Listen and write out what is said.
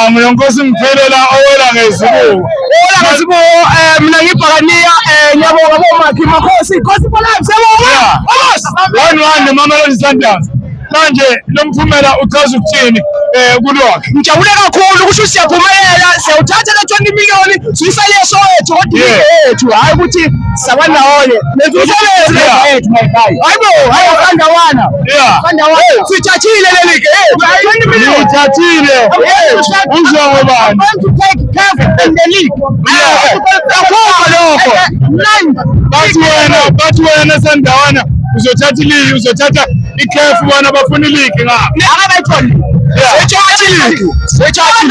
Mlongozi Mphelela owela ngezibuko. Owela ngezibuko mina ngibhakaniya ngiyabonga bomakhi makhosi gospel live siyabonga. Vamos. 1-1 Mamelodi Sundowns. Manje lo mphumela uchaza ukuthini kulokho? Ngijabule kakhulu kusho siyaphumelela siyawuthatha le 20 million siyisale Soweto kodwa yethu hayi ukuthi sabandawonye lezumsebenzi yethu my guy. Hayibo bandawana. Bandawana. Sithathile leli ke. 20 million. Sithathile. Uzwa ngobani? I want to take care in the league. Bathi wena Sandawana uzothatha iligi uzothatha ikhefu bona bafuna iligi ngapha. Akabayitholi. Sithatha iligi. Sithatha